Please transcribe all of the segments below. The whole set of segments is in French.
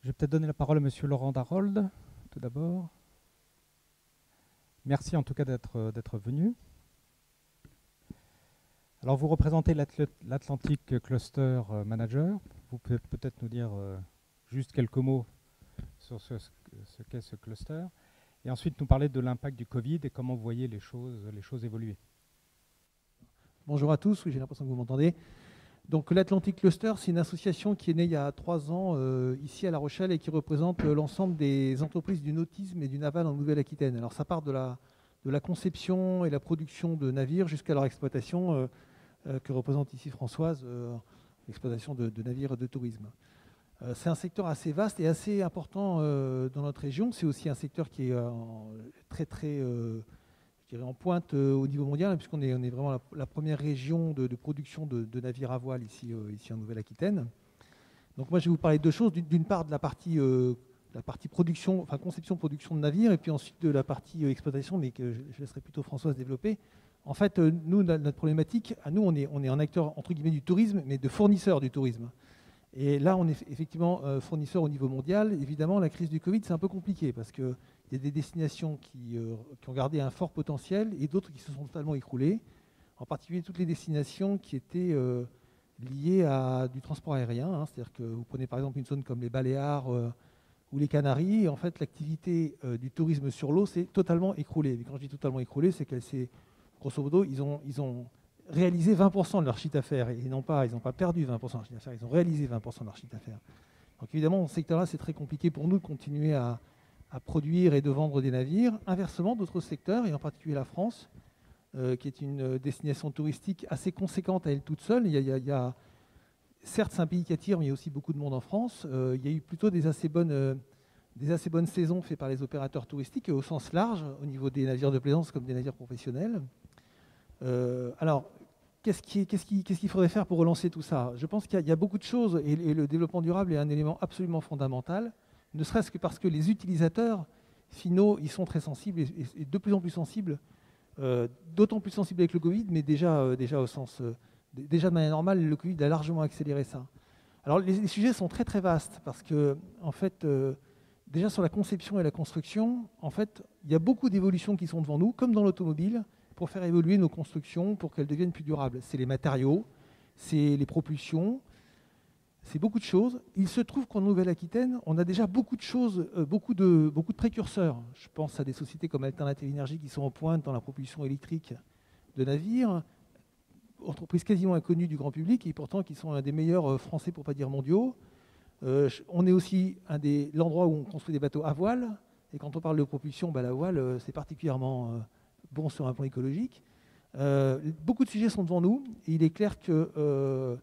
Je vais peut-être donner la parole à Monsieur Laurent Darold, tout d'abord. Merci en tout cas d'être venu. Alors vous représentez l'Atlantic Cluster Manager. Vous pouvez peut-être nous dire juste quelques mots sur ce qu'est ce cluster. Et ensuite nous parler de l'impact du Covid et comment vous voyez les choses évoluer. Bonjour à tous, oui, j'ai l'impression que vous m'entendez. Donc l'Atlantic Cluster, c'est une association qui est née il y a 3 ans ici à La Rochelle et qui représente l'ensemble des entreprises du nautisme et du naval en Nouvelle-Aquitaine. Alors ça part de la conception et la production de navires jusqu'à leur exploitation que représente ici Françoise, l'exploitation de navires de tourisme. C'est un secteur assez vaste et assez important dans notre région. C'est aussi un secteur qui est très je dirais en pointe au niveau mondial, puisqu'on est vraiment la première région de production de navires à voile ici en Nouvelle-Aquitaine. Donc moi je vais vous parler de deux choses. D'une part de la partie production, enfin conception-production de navires, et puis ensuite de la partie exploitation, mais que je laisserai plutôt Françoise développer. En fait, nous, notre problématique, à nous, on est un acteur entre guillemets du tourisme, mais de fournisseur du tourisme. Et là, on est effectivement fournisseur au niveau mondial. Évidemment, la crise du Covid, c'est un peu compliqué parce qu'il y a des destinations qui ont gardé un fort potentiel et d'autres qui se sont totalement écroulées. En particulier, toutes les destinations qui étaient liées à du transport aérien. C'est-à-dire que vous prenez par exemple une zone comme les Baléares ou les Canaries. Et en fait, l'activité du tourisme sur l'eau s'est totalement écroulée. Et quand je dis totalement écroulée, c'est qu'elle s'est, grosso modo, ils ont réalisé 20% de leur chiffre d'affaires. Et non pas, ils n'ont pas perdu 20% de leur chiffre d'affaires, ils ont réalisé 20% de leur chiffre d'affaires. Donc évidemment, dans ce secteur-là, c'est très compliqué pour nous de continuer à produire et de vendre des navires. Inversement, d'autres secteurs, et en particulier la France, qui est une destination touristique assez conséquente à elle toute seule. Certes, c'est un pays qui attire, mais il y a aussi beaucoup de monde en France. Il y a eu plutôt des assez bonnes saisons faites par les opérateurs touristiques, au sens large, au niveau des navires de plaisance comme des navires professionnels. Alors, qu'est-ce qu'il faudrait faire pour relancer tout ça? Je pense qu'il y a beaucoup de choses, et le développement durable est un élément absolument fondamental, ne serait-ce que parce que les utilisateurs finaux, ils sont très sensibles, et de plus en plus sensibles, d'autant plus sensibles avec le Covid, mais déjà au sens... déjà de manière normale, le Covid a largement accéléré ça. Alors les sujets sont très très vastes, parce que, en fait, déjà sur la conception et la construction, en fait, il y a beaucoup d'évolutions qui sont devant nous, comme dans l'automobile, pour faire évoluer nos constructions, pour qu'elles deviennent plus durables. C'est les matériaux, c'est les propulsions, c'est beaucoup de choses. Il se trouve qu'en Nouvelle-Aquitaine, on a déjà beaucoup de choses, beaucoup de précurseurs. Je pense à des sociétés comme Alternative Energy qui sont en pointe dans la propulsion électrique de navires, entreprises quasiment inconnues du grand public et pourtant qui sont un des meilleurs français, pour ne pas dire mondiaux. On est aussi l'endroit où on construit des bateaux à voile. Et quand on parle de propulsion, la voile, c'est particulièrement bon sur un plan écologique. Beaucoup de sujets sont devant nous. Et il est clair que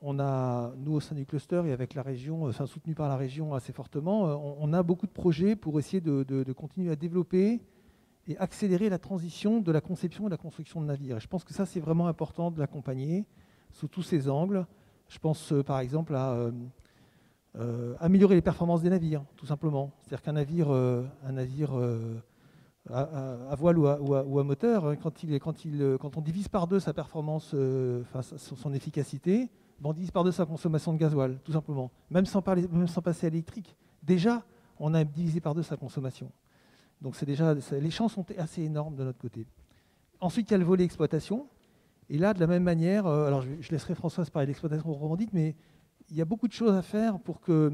nous, au sein du cluster et avec la région, soutenu par la région assez fortement, on a beaucoup de projets pour essayer de continuer à développer et accélérer la transition de la conception et de la construction de navires. Et je pense que ça, c'est vraiment important de l'accompagner sous tous ses angles. Je pense par exemple à améliorer les performances des navires, tout simplement. C'est-à-dire qu'un navire, à voile ou à moteur, quand on divise par deux sa performance, son efficacité, on divise par deux sa consommation de gasoil, tout simplement. Même sans passer à l'électrique. Déjà, on a divisé par deux sa consommation. Donc les chances sont assez énormes de notre côté. Ensuite, il y a le volet exploitation. Et là, de la même manière, alors je laisserai Françoise parler d'exploitation proprement dite, mais il y a beaucoup de choses à faire pour que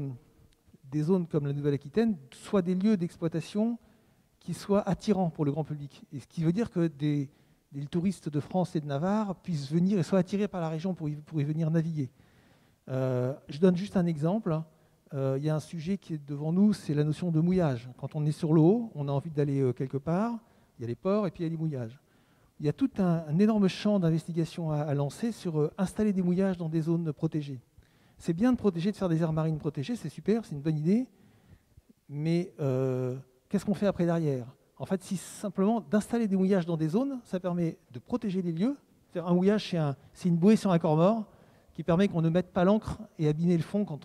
des zones comme la Nouvelle-Aquitaine soient des lieux d'exploitation qui soient attirants pour le grand public. Et ce qui veut dire que des touristes de France et de Navarre puissent venir et soient attirés par la région pour y venir naviguer. Je donne juste un exemple. Il y a un sujet qui est devant nous, c'est la notion de mouillage. Quand on est sur l'eau, on a envie d'aller quelque part, il y a les ports et puis il y a les mouillages. Il y a tout un énorme champ d'investigation à lancer sur installer des mouillages dans des zones protégées. C'est bien de protéger, de faire des aires marines protégées, c'est super, c'est une bonne idée, mais qu'est-ce qu'on fait après derrière? En fait, si simplement d'installer des mouillages dans des zones, ça permet de protéger les lieux. Un mouillage, c'est une bouée sur un corps mort qui permet qu'on ne mette pas l'ancre et abîmer le fond quand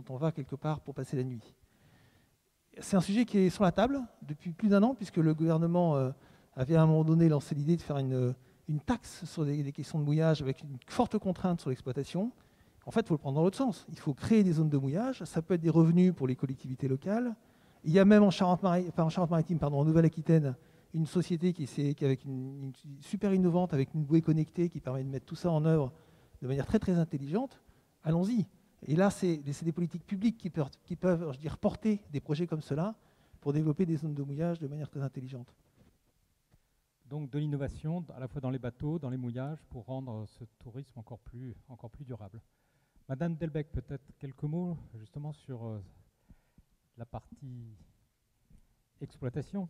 on va quelque part pour passer la nuit. C'est un sujet qui est sur la table depuis plus d'1 an, puisque le gouvernement avait à un moment donné lancé l'idée de faire une taxe sur des questions de mouillage avec une forte contrainte sur l'exploitation. En fait, il faut le prendre dans l'autre sens. Il faut créer des zones de mouillage. Ça peut être des revenus pour les collectivités locales. Il y a même en Charente-Maritime, en Nouvelle-Aquitaine, une société qui est avec une super innovante, avec une bouée connectée qui permet de mettre tout ça en œuvre de manière très très intelligente. Allons-y. Et là, c'est des politiques publiques qui peuvent, je dirais, porter des projets comme cela pour développer des zones de mouillage de manière très intelligente. Donc de l'innovation, à la fois dans les bateaux, dans les mouillages, pour rendre ce tourisme encore plus durable. Madame Delbecq, peut-être quelques mots justement sur la partie exploitation.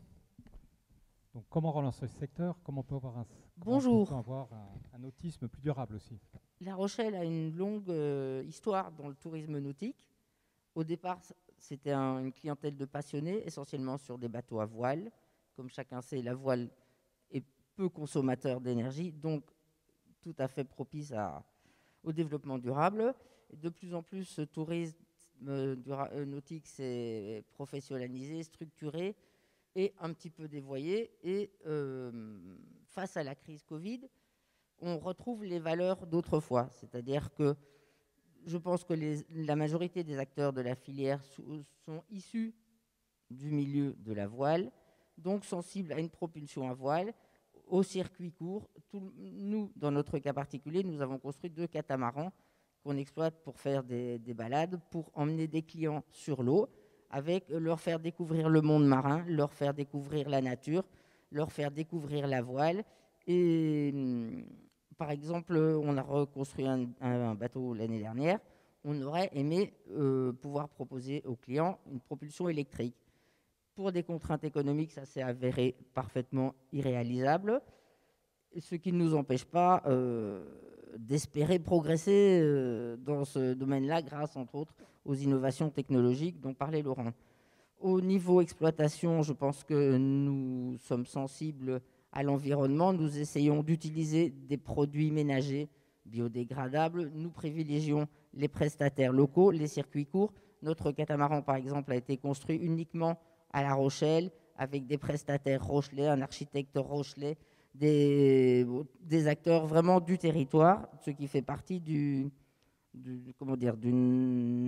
Donc comment relancer ce secteur, comment on peut avoir un nautisme plus durable aussi. La Rochelle a une longue histoire dans le tourisme nautique. Au départ, c'était une clientèle de passionnés, essentiellement sur des bateaux à voile. Comme chacun sait, la voile est peu consommateur d'énergie, donc tout à fait propice au développement durable. Et de plus en plus, ce tourisme nautique s'est professionnalisé, structuré et un petit peu dévoyé. Et face à la crise Covid, on retrouve les valeurs d'autrefois. C'est-à-dire que je pense que la majorité des acteurs de la filière sont issus du milieu de la voile, donc sensibles à une propulsion à voile, au circuit court. Nous, dans notre cas particulier, nous avons construit 2 catamarans qu'on exploite pour faire des balades, pour emmener des clients sur l'eau, avec leur faire découvrir le monde marin, leur faire découvrir la nature, leur faire découvrir la voile. Et par exemple, on a reconstruit un bateau l'année dernière. On aurait aimé pouvoir proposer aux clients une propulsion électrique. Pour des contraintes économiques, ça s'est avéré parfaitement irréalisable, ce qui ne nous empêche pas d'espérer progresser dans ce domaine-là grâce, entre autres, aux innovations technologiques dont parlait Laurent. Au niveau exploitation, je pense que nous sommes sensibles à l'environnement. Nous essayons d'utiliser des produits ménagers biodégradables. Nous privilégions les prestataires locaux, les circuits courts. Notre catamaran, par exemple, a été construit uniquement à La Rochelle, avec des prestataires rochelais, un architecte rochelais, des acteurs vraiment du territoire, ce qui fait partie d'une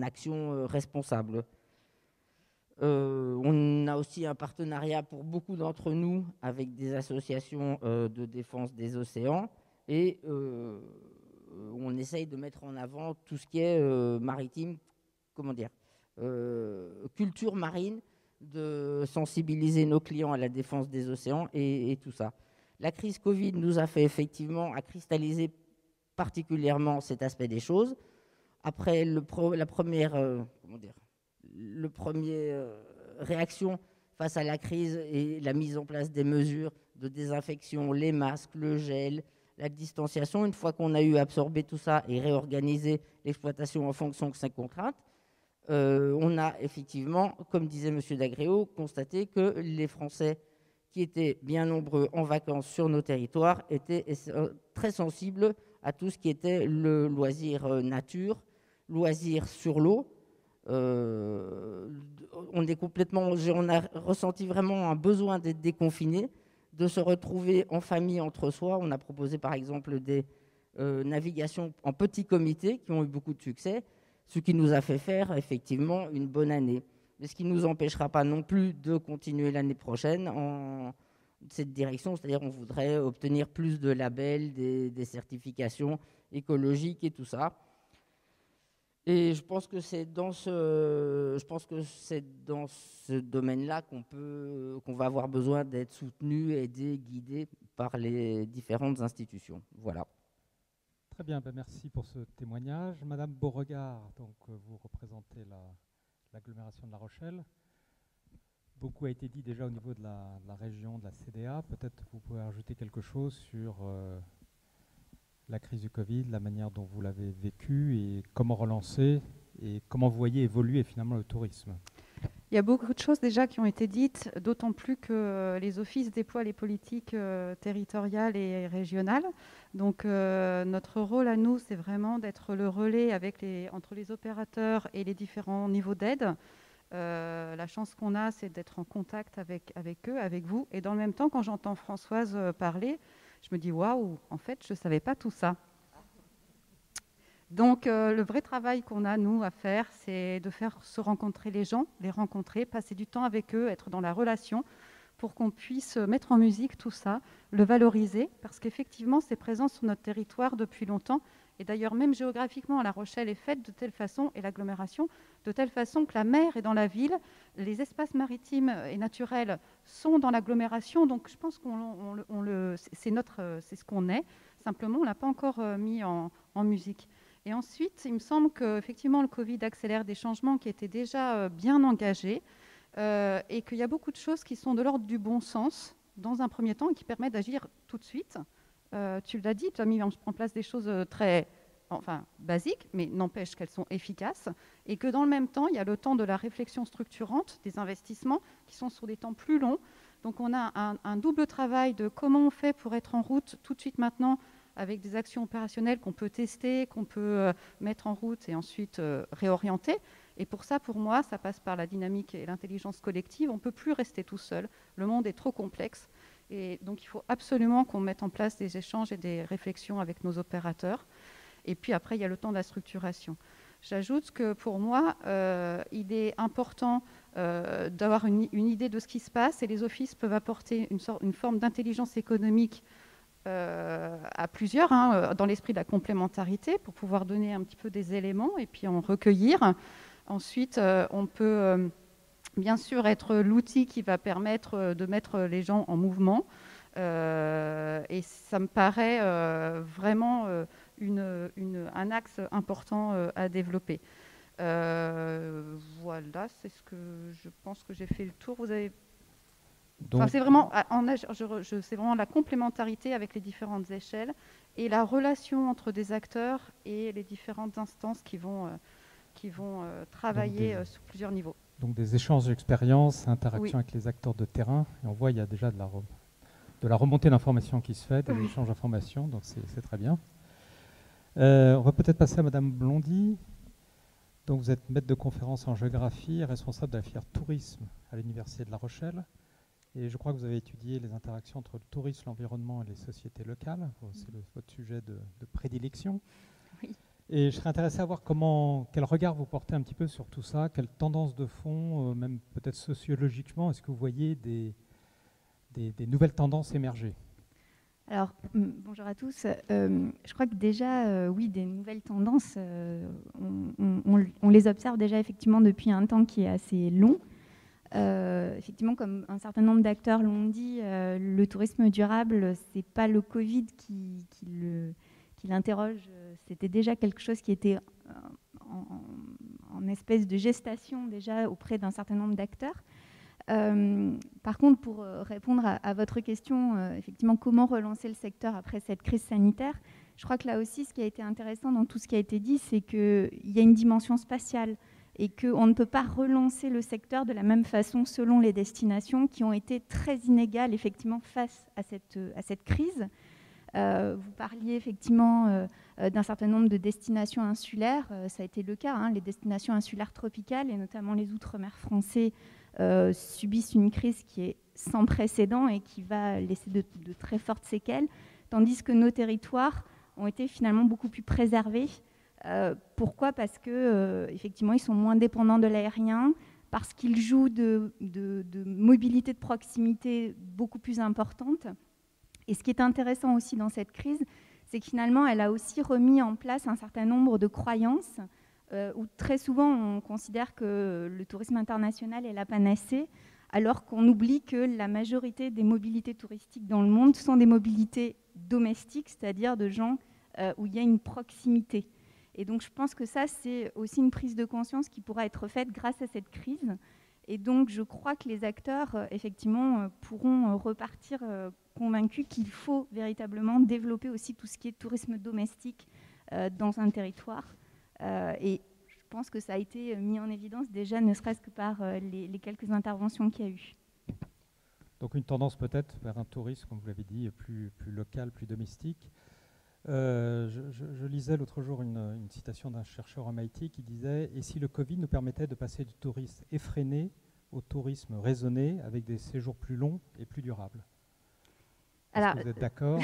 action responsable. On a aussi un partenariat pour beaucoup d'entre nous avec des associations de défense des océans et on essaye de mettre en avant tout ce qui est maritime, culture marine, de sensibiliser nos clients à la défense des océans et tout ça. La crise Covid nous a fait effectivement à cristalliser particulièrement cet aspect des choses. Après la première réaction face à la crise et la mise en place des mesures de désinfection, les masques, le gel, la distanciation, une fois qu'on a eu absorbé tout ça et réorganisé l'exploitation en fonction de ces contraintes, on a effectivement, comme disait M. Dagréau, constaté que les Français qui étaient bien nombreux en vacances sur nos territoires étaient très sensibles à tout ce qui était le loisir nature, loisir sur l'eau. On a ressenti vraiment un besoin d'être déconfiné, de se retrouver en famille entre soi. On a proposé par exemple des navigations en petits comités qui ont eu beaucoup de succès, ce qui nous a fait faire effectivement une bonne année. Mais ce qui ne nous empêchera pas non plus de continuer l'année prochaine en cette direction, c'est-à-dire on voudrait obtenir plus de labels, des certifications écologiques et tout ça. Et je pense que c'est dans ce domaine-là qu'on va avoir besoin d'être soutenu, aidé, guidé par les différentes institutions. Voilà. Très bien, merci pour ce témoignage. Madame Beauregard, donc vous représentez l'agglomération de La Rochelle. Beaucoup a été dit déjà au niveau de la région, de la CDA. Peut-être vous pouvez ajouter quelque chose sur la crise du Covid, la manière dont vous l'avez vécue et comment relancer et comment vous voyez évoluer finalement le tourisme. Il y a beaucoup de choses déjà qui ont été dites, d'autant plus que les offices déploient les politiques territoriales et régionales. Donc notre rôle à nous, c'est vraiment d'être le relais entre les opérateurs et les différents niveaux d'aide. La chance qu'on a, c'est d'être en contact avec eux, avec vous. Et dans le même temps, quand j'entends Françoise parler, je me dis waouh, en fait, je ne savais pas tout ça. Donc le vrai travail qu'on a, nous, à faire, c'est de faire se rencontrer les gens, les rencontrer, passer du temps avec eux, être dans la relation, pour qu'on puisse mettre en musique tout ça, le valoriser, parce qu'effectivement, c'est présent sur notre territoire depuis longtemps. Et d'ailleurs, même géographiquement, La Rochelle est faite de telle façon, et l'agglomération, de telle façon que la mer est dans la ville, les espaces maritimes et naturels sont dans l'agglomération. Donc, je pense c'est ce qu'on est. Simplement, on ne l'a pas encore mis en musique. Et ensuite, il me semble qu'effectivement, le Covid accélère des changements qui étaient déjà bien engagés. Et qu'il y a beaucoup de choses qui sont de l'ordre du bon sens, dans un premier temps, et qui permettent d'agir tout de suite. Tu l'as dit, tu as mis en place des choses très basiques, mais n'empêche qu'elles sont efficaces, et que dans le même temps, il y a le temps de la réflexion structurante, des investissements, qui sont sur des temps plus longs. Donc on a un double travail de comment on fait pour être en route tout de suite maintenant, avec des actions opérationnelles qu'on peut tester, qu'on peut mettre en route et ensuite réorienter. Et pour ça, pour moi, ça passe par la dynamique et l'intelligence collective. On ne peut plus rester tout seul. Le monde est trop complexe. Et donc, il faut absolument qu'on mette en place des échanges et des réflexions avec nos opérateurs. Et puis après, il y a le temps de la structuration. J'ajoute que pour moi, il est important d'avoir une idée de ce qui se passe, et les offices peuvent apporter une forme d'intelligence économique à plusieurs, dans l'esprit de la complémentarité, pour pouvoir donner un petit peu des éléments et puis en recueillir. Ensuite, on peut bien sûr être l'outil qui va permettre de mettre les gens en mouvement. Et ça me paraît vraiment un axe important à développer. Voilà, c'est ce que je pense que j'ai fait le tour. Vous avez... c'est vraiment, c'est vraiment la complémentarité avec les différentes échelles et la relation entre des acteurs et les différentes instances qui vont travailler sur plusieurs niveaux. Donc des échanges d'expériences, interactions Oui. avec les acteurs de terrain. Et on voit il y a déjà de la remontée d'informations qui se fait, des échanges d'informations, donc c'est très bien. On va peut-être passer à Madame Blondy. Donc vous êtes maître de conférence en géographie et responsable de la filière tourisme à l'Université de La Rochelle. Et je crois que vous avez étudié les interactions entre le tourisme, l'environnement et les sociétés locales. C'est votre sujet de prédilection. Oui. Et je serais intéressé à voir quel regard vous portez un petit peu sur tout ça, quelles tendances de fond, même peut-être sociologiquement, est-ce que vous voyez des nouvelles tendances émerger? Alors, bonjour à tous. Je crois que déjà, oui, des nouvelles tendances, on les observe déjà effectivement depuis un temps qui est assez long. Effectivement, comme un certain nombre d'acteurs l'ont dit, le tourisme durable, c'est pas le Covid qui l'interroge. C'était déjà quelque chose qui était en espèce de gestation déjà auprès d'un certain nombre d'acteurs. Par contre, pour répondre à votre question, effectivement, comment relancer le secteur après cette crise sanitaire, je crois que là aussi, ce qui a été intéressant dans tout ce qui a été dit, c'est qu'il y a une dimension spatiale et qu'on ne peut pas relancer le secteur de la même façon selon les destinations qui ont été très inégales, effectivement, face à cette crise. Vous parliez effectivement d'un certain nombre de destinations insulaires. Ça a été le cas, les destinations insulaires tropicales et notamment les outre-mer français subissent une crise qui est sans précédent et qui va laisser de très fortes séquelles, tandis que nos territoires ont été finalement beaucoup plus préservés. Pourquoi ? Parce que effectivement, ils sont moins dépendants de l'aérien, parce qu'ils jouent de mobilité de proximité beaucoup plus importante. Et ce qui est intéressant aussi dans cette crise, c'est que finalement, elle a aussi remis en place un certain nombre de croyances où très souvent on considère que le tourisme international est la panacée, alors qu'on oublie que la majorité des mobilités touristiques dans le monde sont des mobilités domestiques, c'est-à-dire de gens où il y a une proximité. Et donc je pense que ça, c'est aussi une prise de conscience qui pourra être faite grâce à cette crise. Et donc je crois que les acteurs, effectivement, pourront repartir convaincus qu'il faut véritablement développer aussi tout ce qui est tourisme domestique dans un territoire. Et je pense que ça a été mis en évidence déjà, ne serait-ce que par les quelques interventions qu'il y a eu. Donc une tendance peut-être vers un tourisme, comme vous l'avez dit, plus local, plus domestique. Je lisais l'autre jour une citation d'un chercheur MIT qui disait « Et si le Covid nous permettait de passer du tourisme effréné au tourisme raisonné avec des séjours plus longs et plus durables ?» Est-ce que vous êtes d'accord ?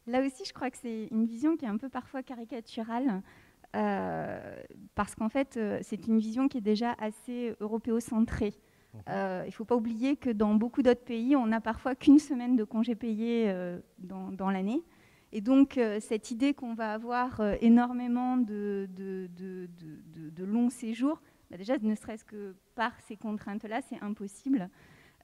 Là aussi, je crois que c'est une vision qui est un peu parfois caricaturale. parce qu'en fait, c'est une vision qui est déjà assez européocentrée. Il ne faut pas oublier que dans beaucoup d'autres pays, on n'a parfois qu'une semaine de congés payés dans l'année. Et donc, cette idée qu'on va avoir énormément de longs séjours, bah déjà, ne serait-ce que par ces contraintes-là, c'est impossible.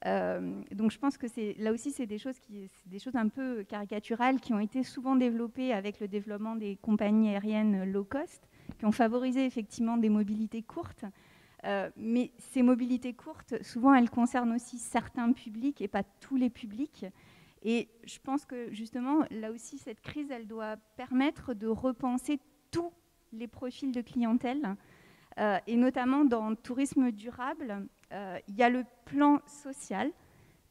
Donc, je pense que là aussi, c'est des choses un peu caricaturales qui ont été souvent développées avec le développement des compagnies aériennes low cost, qui ont favorisé effectivement des mobilités courtes. Mais ces mobilités courtes, souvent, elles concernent aussi certains publics et pas tous les publics. Et je pense que justement, là aussi, cette crise, elle doit permettre de repenser tous les profils de clientèle. Et notamment dans le tourisme durable, il y a le plan social.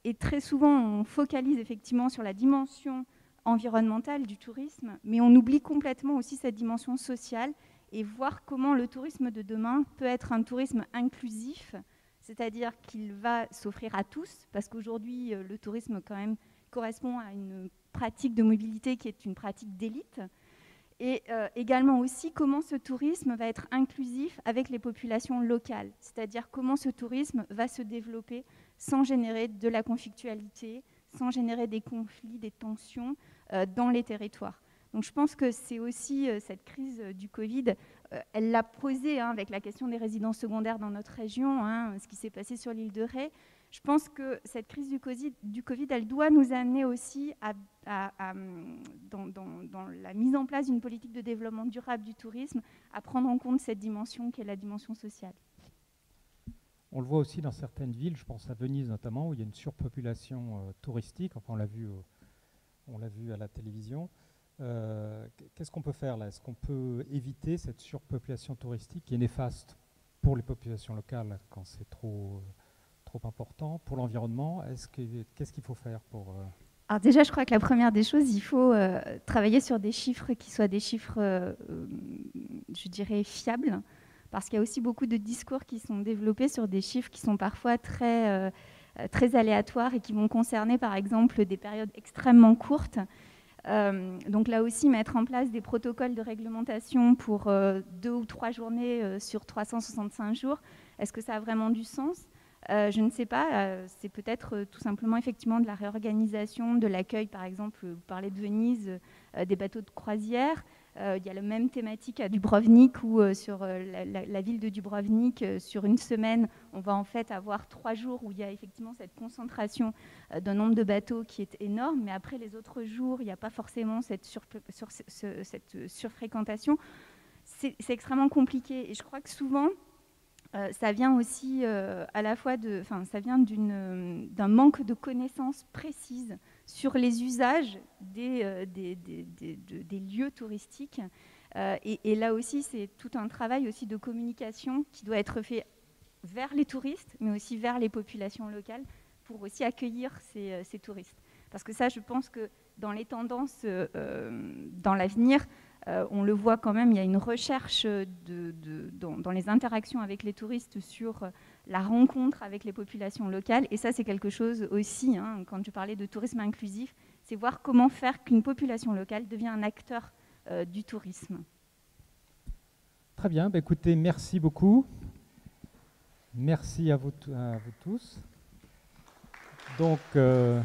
Et très souvent, on focalise effectivement sur la dimension environnementale du tourisme, mais on oublie complètement aussi cette dimension sociale et voir comment le tourisme de demain peut être un tourisme inclusif, c'est-à-dire qu'il va s'offrir à tous, parce qu'aujourd'hui, le tourisme quand même correspond à une pratique de mobilité qui est une pratique d'élite, et également aussi comment ce tourisme va être inclusif avec les populations locales, c'est-à-dire comment ce tourisme va se développer sans générer de la conflictualité, sans générer des conflits, des tensions dans les territoires. Donc je pense que c'est aussi cette crise du Covid, elle l'a posée avec la question des résidences secondaires dans notre région, ce qui s'est passé sur l'île de Ré. Je pense que cette crise du Covid, elle doit nous amener aussi dans la mise en place d'une politique de développement durable du tourisme, à prendre en compte cette dimension qui est la dimension sociale. On le voit aussi dans certaines villes, je pense à Venise notamment, où il y a une surpopulation touristique, enfin on l'a vu à la télévision. Qu'est-ce qu'on peut faire là? Est-ce qu'on peut éviter cette surpopulation touristique qui est néfaste pour les populations locales quand c'est trop important, pour l'environnement? Qu'est-ce qu'il faut faire pour... Alors déjà, je crois que la première des choses, il faut travailler sur des chiffres qui soient des chiffres, je dirais, fiables, parce qu'il y a aussi beaucoup de discours qui sont développés sur des chiffres qui sont parfois très aléatoires et qui vont concerner, par exemple, des périodes extrêmement courtes. Donc là aussi, mettre en place des protocoles de réglementation pour 2 ou 3 journées sur 365 jours, est-ce que ça a vraiment du sens ? Je ne sais pas, c'est peut-être tout simplement effectivement de la réorganisation de l'accueil, par exemple, vous parlez de Venise, des bateaux de croisière. Il y a la même thématique à Dubrovnik où sur la ville de Dubrovnik, sur une semaine, on va en fait avoir 3 jours où il y a effectivement cette concentration d'un nombre de bateaux qui est énorme, mais après les autres jours, il n'y a pas forcément cette surfréquentation. C'est extrêmement compliqué et je crois que souvent, ça vient aussi à la fois ça vient d'un manque de connaissances précises sur les usages des lieux touristiques. Et là aussi, c'est tout un travail aussi de communication qui doit être fait vers les touristes, mais aussi vers les populations locales pour aussi accueillir ces touristes. Parce que ça, je pense que dans les tendances dans l'avenir, on le voit quand même, il y a une recherche dans les interactions avec les touristes sur la rencontre avec les populations locales. Et ça, c'est quelque chose aussi, quand je parlais de tourisme inclusif, c'est voir comment faire qu'une population locale devient un acteur du tourisme. Très bien, écoutez, merci beaucoup. Merci à vous tous. Donc, je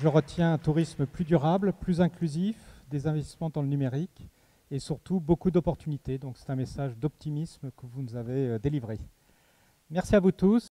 retiens un tourisme plus durable, plus inclusif, des investissements dans le numérique et surtout beaucoup d'opportunités. Donc c'est un message d'optimisme que vous nous avez délivré. Merci à vous tous.